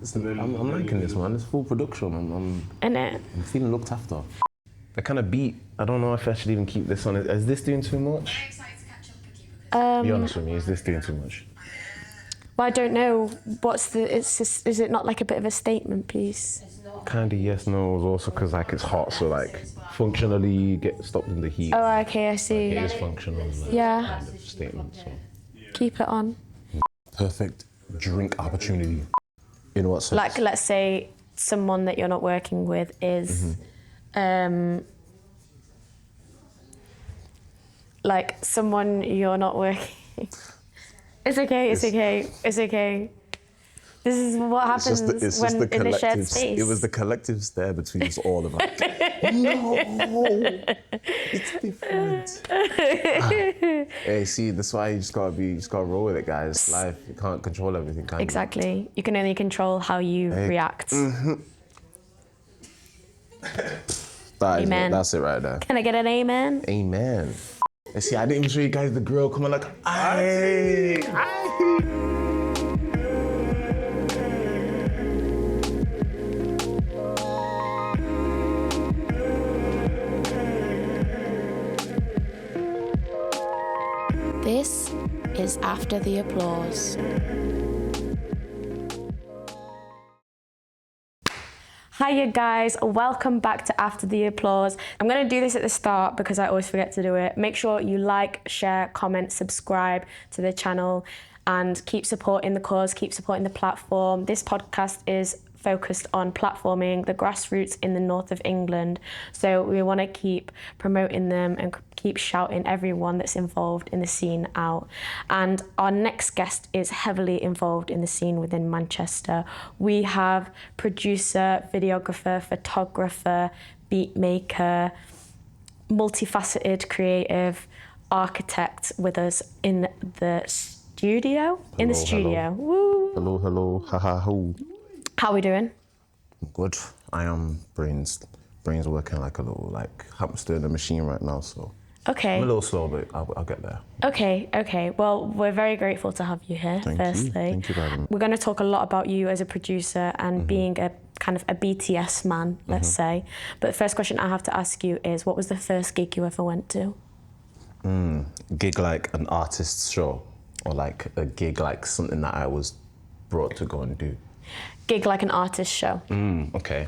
I'm liking this, man. It's full production. I'm feeling looked after. The kind of beat, I don't know if I should even keep this on. Is this doing too much? Very excited to catch up with you because Be honest with me, is this doing too much? Well, I don't know. Is it not like a bit of a statement piece? Kinda yes, no. Also because like it's hot, so like functionally you get stopped in the heat. Oh, okay, I see. It is functional. Like, Yeah. kind of statement. So Keep it on. perfect drink opportunity. In what sense? Like, let's say someone that you're not working with is, like someone you're not working. It's okay. It's okay. It's okay. This is what happens when in the shared space. It was the collective stare between us all of like, no, it's different. Hey, see, that's why you just gotta roll with it, guys. It's life. You can't control everything, can you? Exactly. You can only control how you react. Amen. That's it right there. Can I get an amen? Amen. And see, I didn't even show you guys the grill. Come on, like, aye. This is After the Applause. Hiya guys, welcome back to After the Applause. I'm going to do this at the start because I always forget to do it. Make sure you like, share, comment, subscribe to the channel and keep supporting the cause, keep supporting the platform. This podcast is focused on platforming the grassroots in the north of England. So we want to keep promoting them and keep shouting everyone that's involved in the scene out. And our next guest is heavily involved in the scene within Manchester. We have producer, videographer, photographer, beatmaker, multi-faceted creative, architect with us in the studio. Hello. Woo! Hello, haha, ho. How are we doing? Good. I am brains working like a little hamster in a machine right now, so Okay. I'm a little slow, but I'll get there. Okay. Well, we're very grateful to have you here, firstly. Thank you very much. We're going to talk a lot about you as a producer and being a kind of a BTS man, let's say. But the first question I have to ask you is, what was the first gig you ever went to? Gig like an artist's show, or like a gig like something that I was brought to go and do. Gig like an artist show. Okay.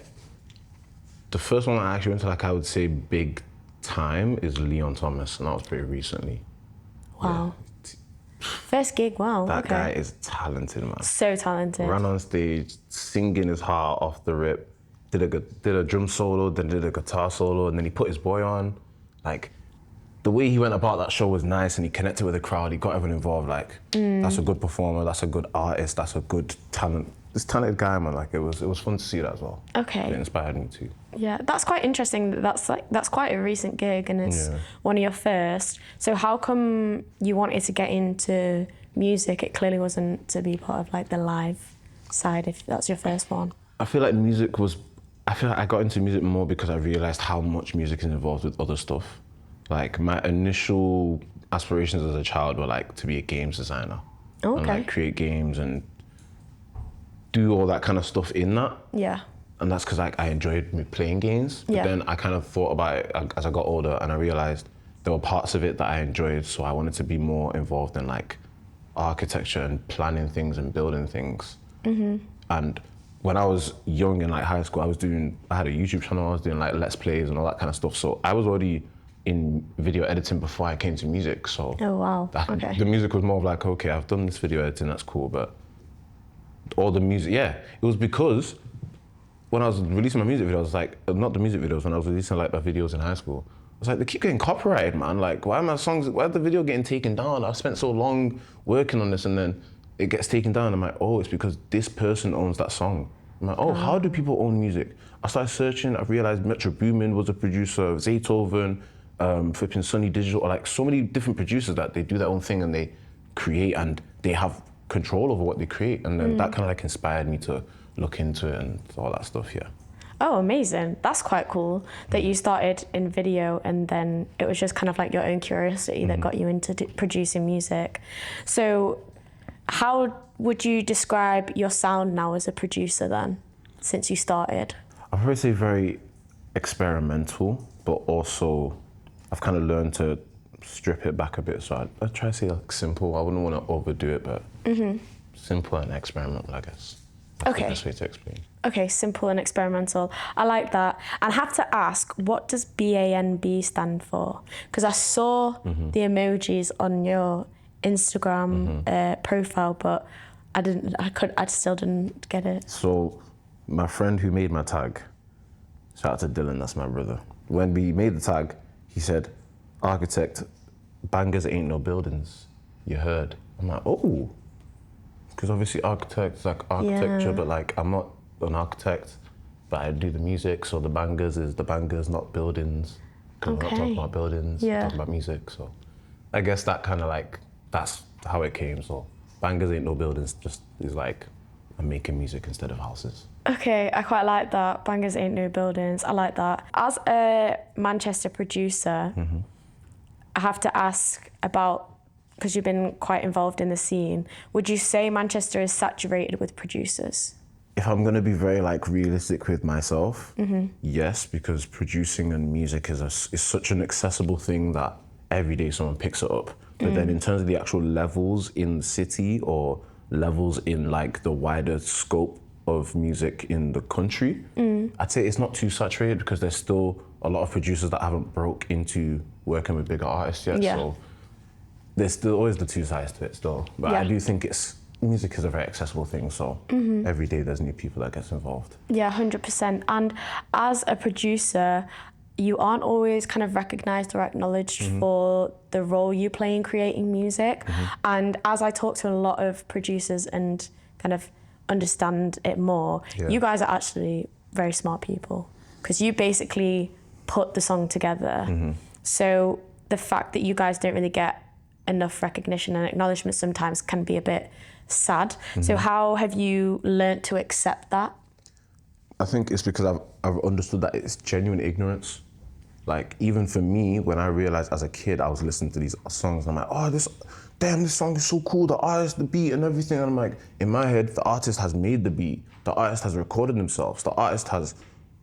The first one I actually went to, like I would say big time, is Leon Thomas, and that was pretty recently. Wow. Yeah. First gig, wow. That okay. guy is talented, man. So talented. Ran on stage, singing his heart off the rip, did a drum solo, then did a guitar solo, and then he put his boy on. Like, the way he went about that show was nice, and he connected with the crowd, he got everyone involved. Like, that's a good performer, that's a good artist, that's a good talent. This talented guy, man, like it was fun to see that as well. Okay. It inspired me too. Yeah, that's quite interesting. That's quite a recent gig, and it's one of your first. So how come you wanted to get into music? It clearly wasn't to be part of like the live side, if that's your first one. I feel like I got into music more because I realized how much music is involved with other stuff. Like my initial aspirations as a child were like to be a games designer. Okay. And like create games and do all that kind of stuff in that. Yeah. And that's because I enjoyed me playing games. But then I kind of thought about it as I got older, and I realized there were parts of it that I enjoyed, so I wanted to be more involved in like architecture and planning things and building things. And when I was young in like high school, I had a YouTube channel, I was doing like Let's Plays and all that kind of stuff. So I was already in video editing before I came to music. So Oh wow. Okay. the music was more of like, okay, I've done this video editing, that's cool, but all the music, it was because when I was releasing my music videos, like, not the music videos, when I was releasing like my videos in high school, I was like, they keep getting copyrighted, man. Like, why are the video getting taken down? I've spent so long working on this and then it gets taken down. I'm like, oh, it's because this person owns that song. I'm like, oh, how do people own music? I started searching, I realized Metro Boomin was a producer, Zaytoven, flipping Sunny Digital, or like so many different producers that they do their own thing and they create and they have control over what they create, and then that kind of like inspired me to look into it and all that stuff. Oh, amazing. That's quite cool that you started in video and then it was just kind of like your own curiosity that got you into producing music. So How would you describe your sound now as a producer then, since you started? I'd probably say very experimental, but also I've kind of learned to strip it back a bit. So I'd try to say like simple. I wouldn't want to overdo it, but simple and experimental, I guess. That's the best way to explain. Okay, simple and experimental. I like that. And I have to ask, what does BANB stand for? Because I saw the emojis on your Instagram profile, but I still didn't get it. So my friend who made my tag, shout out to Dylan, that's my brother. When we made the tag, he said, Architect, bangers ain't no buildings. You heard. I'm like, oh. Because obviously architect is like architecture, but like I'm not an architect, but I do the music, so the bangers is the bangers, not buildings. Because we're not talking about buildings, we're talking about music. So I guess that kind of like, that's how it came. So bangers ain't no buildings, just is like, I'm making music instead of houses. Okay, I quite like that. Bangers ain't no buildings. I like that. As a Manchester producer, I have to ask about, because you've been quite involved in the scene, would you say Manchester is saturated with producers? If I'm gonna be very like realistic with myself, yes, because producing and music is such an accessible thing that every day someone picks it up. But then in terms of the actual levels in the city or levels in like the wider scope of music in the country, I'd say it's not too saturated because there's still a lot of producers that haven't broke into working with bigger artists yet. So there's still always the two sides to it still. But I do think music is a very accessible thing, so every day there's new people that gets involved. Yeah, 100%. And as a producer, you aren't always kind of recognised or acknowledged for the role you play in creating music. And as I talk to a lot of producers and kind of understand it more, you guys are actually very smart people, because you basically put the song together. So the fact that you guys don't really get enough recognition and acknowledgement sometimes can be a bit sad. So how have you learnt to accept that? I think it's because I've understood that it's genuine ignorance. Like even for me, when I realized as a kid, I was listening to these songs, and I'm like, oh, this song is so cool, the artist, the beat and everything. And I'm like, in my head, the artist has made the beat, the artist has recorded themselves, the artist has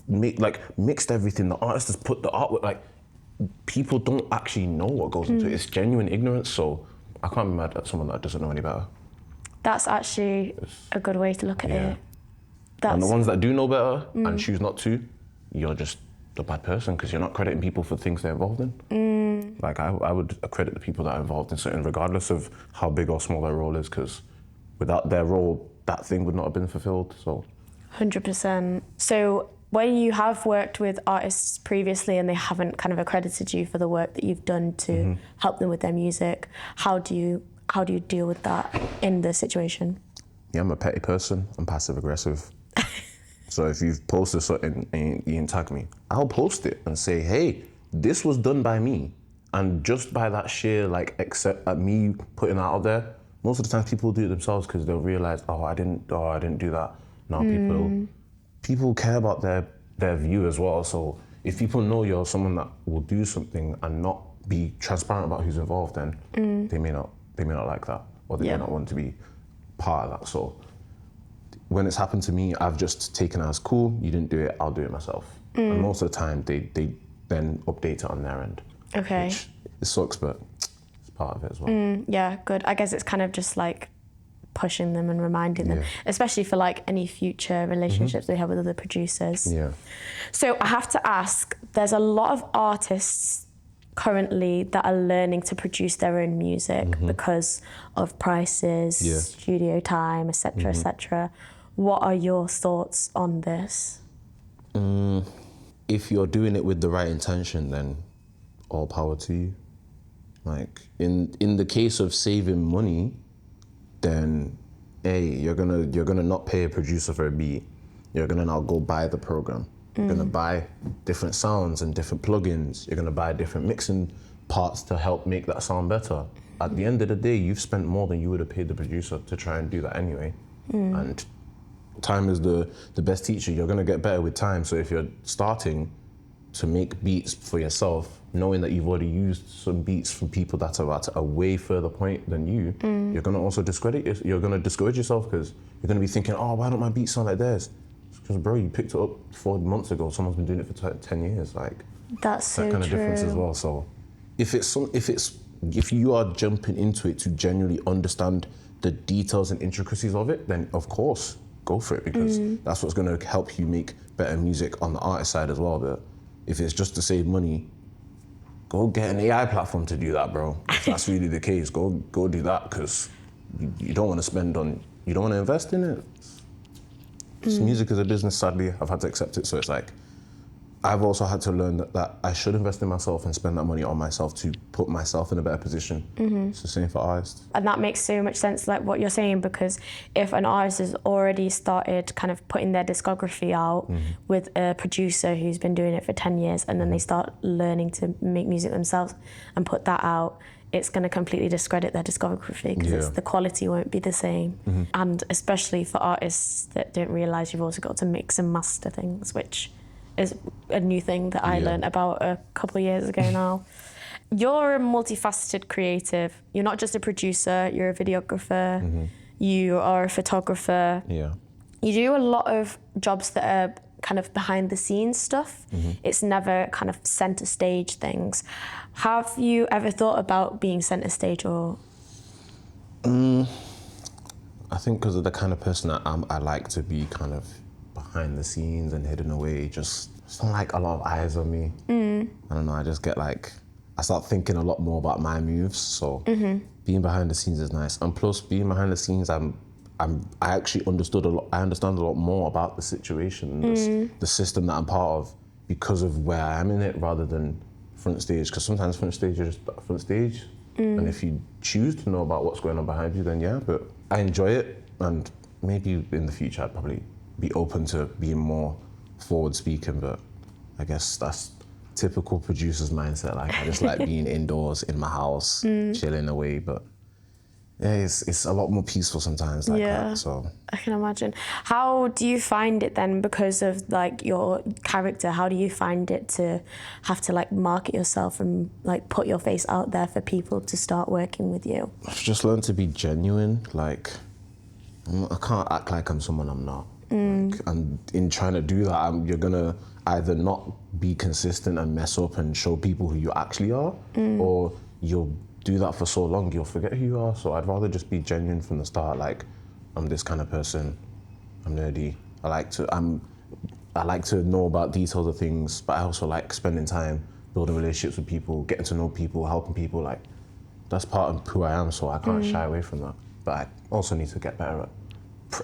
mixed everything, the artist has put the artwork, like, people don't actually know what goes into it. It's genuine ignorance, so I can't be mad at someone that doesn't know any better. That's actually a good way to look at it. And the ones that do know better and choose not to, you're just a bad person because you're not crediting people for things they're involved in. Like I would credit the people that are involved in something regardless of how big or small their role is, because without their role, that thing would not have been fulfilled, so. 100%. So when you have worked with artists previously and they haven't kind of accredited you for the work that you've done to help them with their music, how do you deal with that in the situation? Yeah, I'm a petty person. I'm passive aggressive. So if you've posted something and you tag me, I'll post it and say, hey, this was done by me. And just by that sheer me putting that out there, most of the time people do it themselves because they'll realize, I didn't do that. Now people care about their view as well. So if people know you're someone that will do something and not be transparent about who's involved, then they may not like that, or they may not want to be part of that. So when it's happened to me, I've just taken it as cool. You didn't do it, I'll do it myself. And most of the time, they then update it on their end. Okay. Which it sucks, but it's part of it as well. Yeah, good. I guess it's kind of just like pushing them and reminding them, especially for like any future relationships they have with other producers. Yeah. So I have to ask, there's a lot of artists currently that are learning to produce their own music because of prices, studio time, etc., etc. What are your thoughts on this? If you're doing it with the right intention, then all power to you. Like in the case of saving money, then you're gonna not pay a producer for a beat. You're gonna now go buy the program. You're gonna buy different sounds and different plugins. You're gonna buy different mixing parts to help make that sound better. At the end of the day, you've spent more than you would have paid the producer to try and do that anyway. And time is the best teacher. You're gonna get better with time. So if you're starting, to make beats for yourself, knowing that you've already used some beats from people that are at a way further point than you, you're gonna also you're gonna discourage yourself because you're gonna be thinking, oh, why don't my beats sound like theirs? Because bro, you picked it up 4 months ago, someone's been doing it for 10 years, like That's so that kind of difference as well. So if you are jumping into it to genuinely understand the details and intricacies of it, then of course, go for it because that's what's gonna help you make better music on the artist side as well. But if it's just to save money, go get an AI platform to do that, bro. If that's really the case, go do that because you don't want to you don't want to invest in it. Music is a business, sadly. I've had to accept it. So it's like, I've also had to learn that I should invest in myself and spend that money on myself to put myself in a better position. It's the same for artists. And that makes so much sense, like what you're saying, because if an artist has already started kind of putting their discography out with a producer who's been doing it for 10 years and then they start learning to make music themselves and put that out, it's going to completely discredit their discography because the quality won't be the same. And especially for artists that don't realise you've also got to mix and master things, which is a new thing that I learned about a couple of years ago now. You're a multifaceted creative. You're not just a producer, you're a videographer, you are a photographer. Yeah. You do a lot of jobs that are kind of behind the scenes stuff. It's never kind of center stage things. Have you ever thought about being center stage or? I think because of the kind of person I am, I like to be kind of behind the scenes and hidden away. Just don't like a lot of eyes on me. I don't know, I just get like, I start thinking a lot more about my moves. So being behind the scenes is nice. And plus being behind the scenes, I actually understand a lot more about the situation, the system that I'm part of because of where I am in it rather than front stage. Because sometimes front stage is just front stage. And if you choose to know about what's going on behind you, then yeah, but I enjoy it. And maybe in the future, I'd probably be open to being more forward speaking, but I guess that's typical producer's mindset. Like I just like being indoors in my house, chilling away, but yeah, it's a lot more peaceful sometimes like that, so. I can imagine. How do you find it then, because of like your character, how do you find it to have to like market yourself and like put your face out there for people to start working with you? I've just learned to be genuine. Like, I can't act like I'm someone I'm not. Like, and in trying to do that, you're gonna either not be consistent and mess up and show people who you actually are, or you'll do that for so long you'll forget who you are. So I'd rather just be genuine from the start. Like, I'm this kind of person. I'm nerdy. I like to know about details of things, but I also like spending time building relationships with people, getting to know people, helping people. Like, that's part of who I am, so I can't shy away from that. But I also need to get better at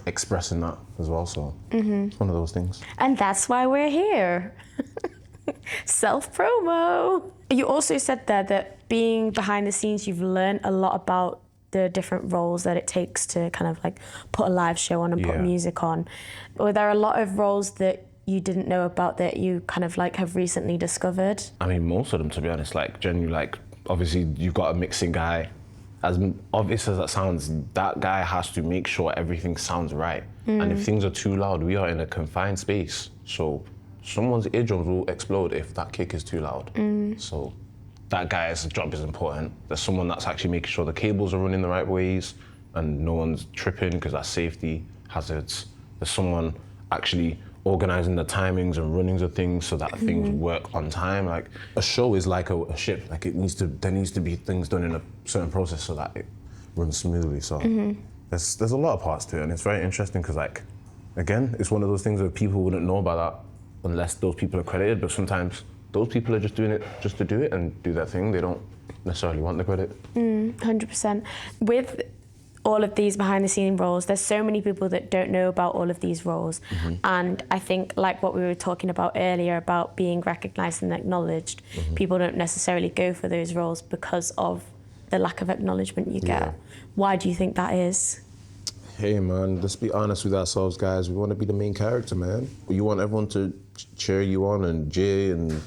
expressing that as well, so it's one of those things. And that's why we're here. Self-promo. You also said there that being behind the scenes, you've learned a lot about the different roles that it takes to kind of like put a live show on and put music on. Were there a lot of roles that you didn't know about that you kind of like have recently discovered? I mean, most of them, to be honest. Like, genuinely, like, obviously you've got a mixing guy. As obvious as that sounds, that guy has to make sure everything sounds right. And if things are too loud, we are in a confined space. So someone's eardrums will explode if that kick is too loud. So that guy's job is important. There's someone that's actually making sure the cables are running the right ways and no one's tripping because that's safety hazards. There's someone actually organizing the timings and runnings of things so that things work on time. Like, a show is like a ship. Like, there needs to be things done in a certain process so that it runs smoothly. So there's a lot of parts to it, and it's very interesting because, like, again, it's one of those things where people wouldn't know about that unless those people are credited, but sometimes those people are just doing it just to do it and do their thing. They don't necessarily want the credit. 100%. With all of these behind the scene roles, there's so many people that don't know about all of these roles. And I think, like what we were talking about earlier about being recognized and acknowledged, people don't necessarily go for those roles because of the lack of acknowledgement you get. Why do you think that is? Hey man, let's be honest with ourselves, guys. We want to be the main character, man. You want everyone to cheer you on and jeer and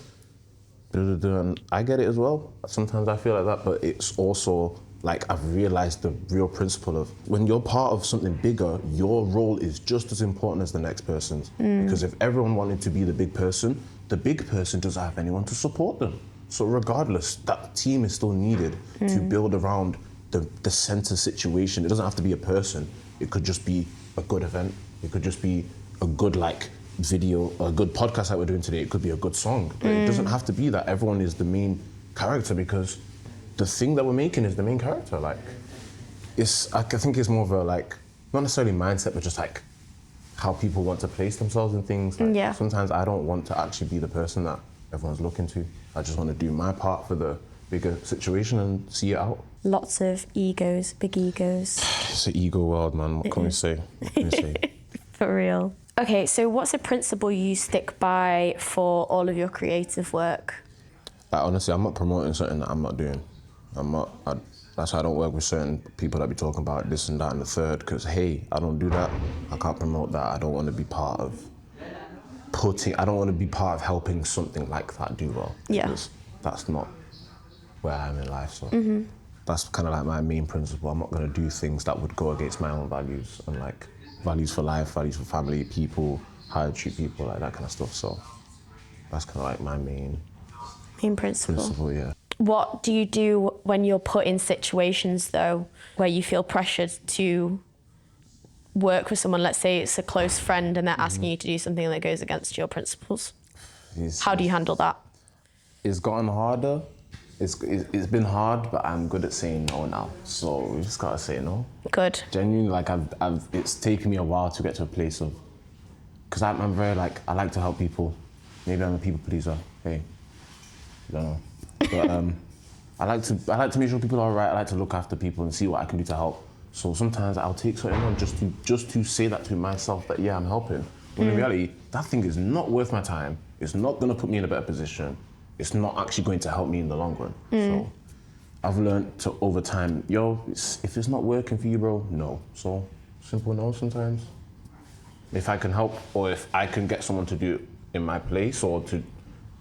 and I get it as well. Sometimes I feel like that, but it's also like I've realized the real principle of when you're part of something bigger, your role is just as important as the next person's. Because if everyone wanted to be the big person doesn't have anyone to support them. So regardless, that team is still needed to build around the center situation. It doesn't have to be a person. It could just be a good event. It could just be a good like video, a good podcast that we're doing today. It could be a good song. But it doesn't have to be that everyone is the main character, because the thing that we're making is the main character. Like, I think it's more of a like, not necessarily mindset, but just like how people want to place themselves in things. Like, sometimes I don't want to actually be the person that everyone's looking to. I just want to do my part for the bigger situation and see it out. Lots of egos, big egos. It's an ego world, man. What can we say? What can we say? For real. Okay, so what's a principle you stick by for all of your creative work? Like, honestly, I'm not promoting something that I'm not doing. That's why I don't work with certain people that be talking about this and that and the third, because hey, I don't do that. I can't promote that. I don't want to be part of helping something like that do well. Yeah. Because that's not where I am in life. So that's kind of like my main principle. I'm not going to do things that would go against my own values and like values for life, values for family, people, how I treat people, like that kind of stuff. So that's kind of like my main principle, yeah. What do you do when you're put in situations, though, where you feel pressured to work with someone? Let's say it's a close friend and they're asking you to do something that goes against your principles. How do you handle that? It's gotten harder. It's been hard, but I'm good at saying no now. So we just gotta say no. Good. Genuinely, like it's taken me a while to get to a place of, because I'm very like, I like to help people. Maybe I'm a people pleaser. Hey, I don't know. But I like to make sure people are all right. I like to look after people and see what I can do to help. So sometimes I'll take something on just to say that to myself that yeah, I'm helping. When in reality, that thing is not worth my time. It's not gonna put me in a better position. It's not actually going to help me in the long run. So I've learned to over time, if it's not working for you, bro, no. So simple no sometimes. If I can help or if I can get someone to do it in my place or to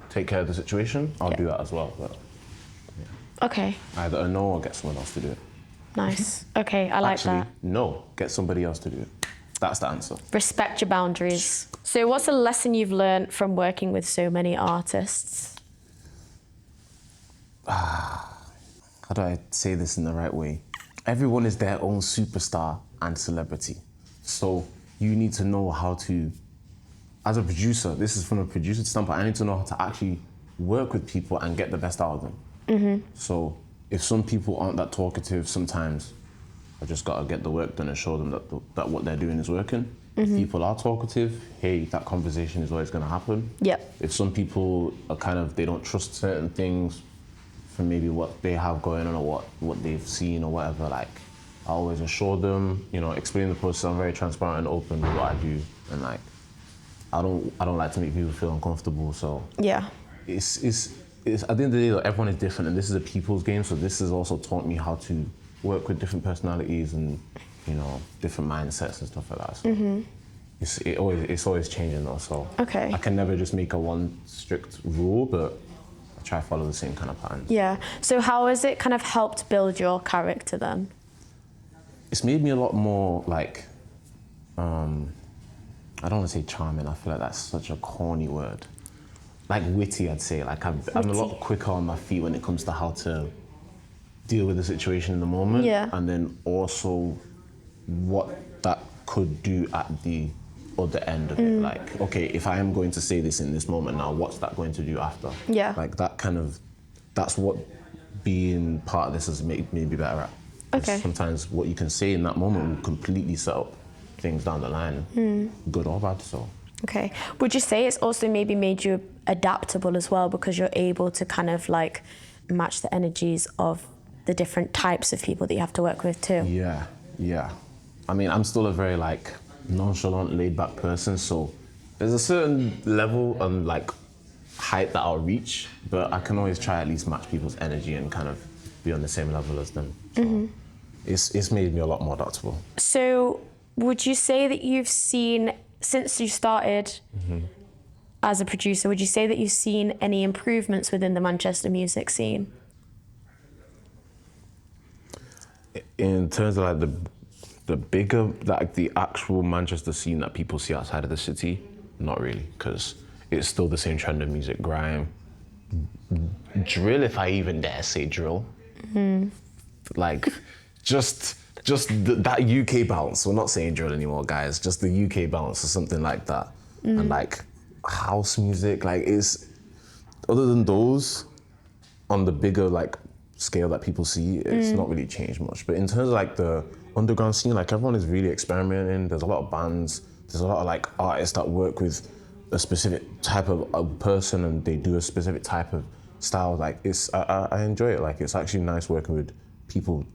take care of the situation, I'll do that as well. But, Okay. either a no or get someone else to do it. Nice. Okay, I like that. No, get somebody else to do it. That's the answer. Respect your boundaries. So what's a lesson you've learned from working with so many artists? How do I say this in the right way? Everyone is their own superstar and celebrity. So you need to know how to, as a producer, this is from a producer standpoint, I need to know how to actually work with people and get the best out of them. So if some people aren't that talkative sometimes, I just gotta get the work done and show them that what they're doing is working. If people are talkative, hey, that conversation is always gonna happen. Yep. If some people are they don't trust certain things from maybe what they have going on or what they've seen or whatever, like, I always assure them, explain the process. I'm very transparent and open with what I do. And like, I don't like to make people feel uncomfortable. So yeah, it's at the end of the day, though, everyone is different, and this is a people's game. So this has also taught me how to work with different personalities and different mindsets and stuff like that. So it's always changing though. So okay, I can never just make a one strict rule, but I try to follow the same kind of patterns. Yeah. So how has it kind of helped build your character then? It's made me a lot more like, I don't want to say charming. I feel like that's such a corny word. Like witty, I'd say. Like I'm a lot quicker on my feet when it comes to how to deal with the situation in the moment. Yeah. And then also what that could do at the other end of it. Like, okay, if I am going to say this in this moment now, what's that going to do after? Yeah. Like that's what being part of this has made me be better at. Okay. Sometimes what you can say in that moment will completely set up things down the line, good or bad. So. Okay. Would you say it's also maybe made you adaptable as well, because you're able to kind of like match the energies of the different types of people that you have to work with too? Yeah. I mean, I'm still a very like nonchalant, laid-back person, so there's a certain level and like height that I'll reach, but I can always try at least match people's energy and kind of be on the same level as them. So it's made me a lot more adaptable. So would you say that you've seen, since you started as a producer, would you say that you've seen any improvements within the Manchester music scene? in terms of like the bigger, like the actual Manchester scene that people see outside of the city, not really, because it's still the same trend of music, grime, drill, if I even dare say drill. Like, just that UK bounce. We're not saying drill anymore, guys. Just the UK bounce or something like that. And like house music, like it's, other than those, on the bigger like scale that people see, it's not really changed much. But in terms of like the underground scene, like everyone is really experimenting. There's a lot of bands. There's a lot of like artists that work with a specific type of a person and they do a specific type of style. Like it's, I enjoy it. Like it's actually nice working with people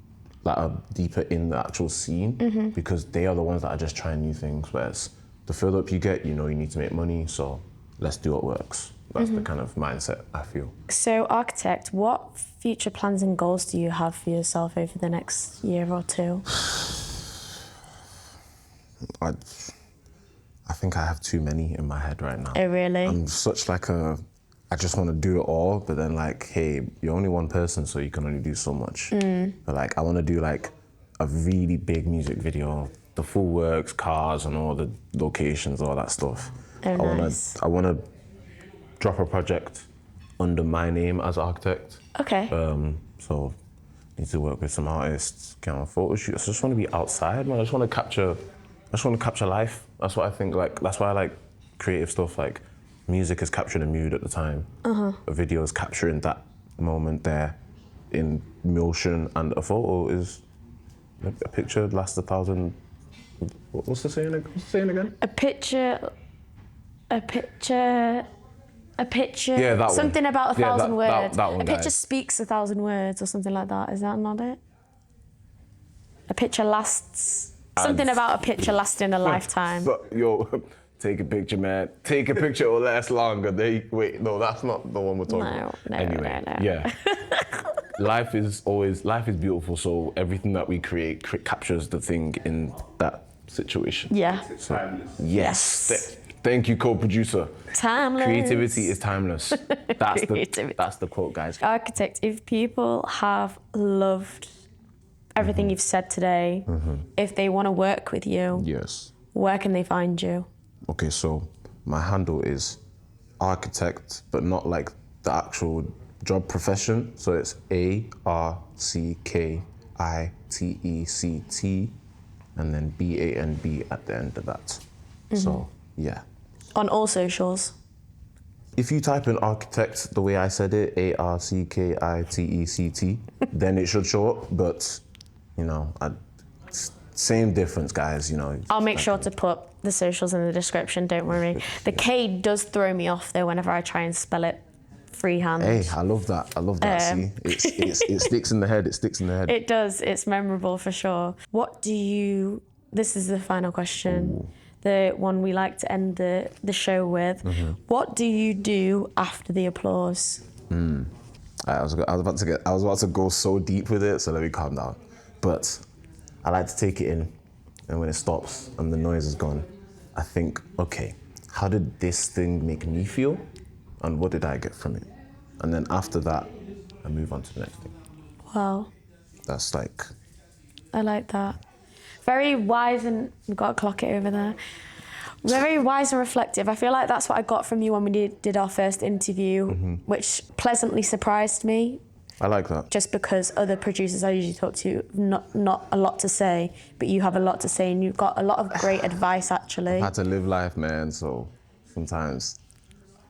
that are deeper in the actual scene because they are the ones that are just trying new things. Whereas the further up you get, you know you need to make money, so let's do what works. That's the kind of mindset I feel. So, Architect, what future plans and goals do you have for yourself over the next year or two? I think I have too many in my head right now. Oh, really? I'm such like I just want to do it all, but then like, hey, you're only one person, so you can only do so much. But like, I want to do like a really big music video, the full works, cars and all the locations, all that stuff. Oh, nice. I want to drop a project under my name as Architect. Okay. So need to work with some artists, get on photo shoots. I just want to be outside, man. I just want to capture life. That's what I think. Like that's why I like creative stuff. Like music is capturing a mood at the time. A video is capturing that moment there in motion, and a photo is a picture lasts 1,000. What's the saying? What's the saying again? A picture. Yeah, that one. Something about 1,000 words. That one, a picture guys. speaks 1,000 words or something like that. Is that not it? A picture lasts. Something about a picture lasting a lifetime. So, yo, take a picture, man. Take a picture or last longer. Wait, no, that's not the one we're talking about. No, anyway, no. Yeah. Life is beautiful. So everything that we create captures the thing in that situation. Yeah. So, yes. Thank you, co-producer. Timeless. Creativity is timeless. That's the quote, guys. Architect, if people have loved everything you've said today, if they want to work with you, Yes. where can they find you? Okay, so my handle is Architect, but not like the actual job profession. So it's ARCKITECT and then BANB at the end of that. So, yeah. On all socials. If you type in Architect the way I said it, ARCKITECT, then it should show up. But, you know, same difference, guys, you know. I'll make sure to put the socials in the description, don't worry. The K does throw me off, though, whenever I try and spell it freehand. Hey, I love that. See, it sticks in the head. It does. It's memorable for sure. This is the final question. The one we like to end the show with. What do you do after the applause? I was about to go so deep with it, so let me calm down. But I like to take it in, and when it stops and the noise is gone, I think, okay, how did this thing make me feel, and what did I get from it? And then after that, I move on to the next thing. Wow. That's like... I like that. Very wise, and we've got to clock it over there. Very wise and reflective. I feel like that's what I got from you when we did our first interview, which pleasantly surprised me. I like that. Just because other producers I usually talk to, not a lot to say, but you have a lot to say, and you've got a lot of great advice, actually. I had to live life, man, so sometimes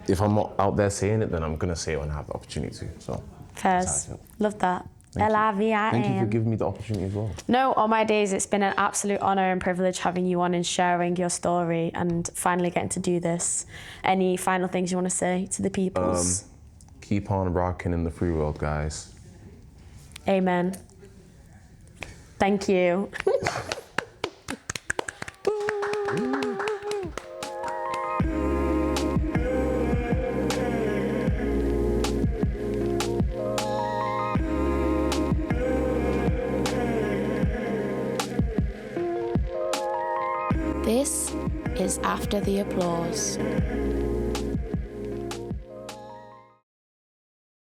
if I'm not out there saying it, then I'm going to say it when I have the opportunity to, so. Fairs. Love that. Thank you for giving me the opportunity as well. No, on my days, it's been an absolute honour and privilege having you on and sharing your story and finally getting to do this. Any final things you want to say to the peoples? Keep on rocking in the free world, guys. Amen. Thank you. This is After the Applause.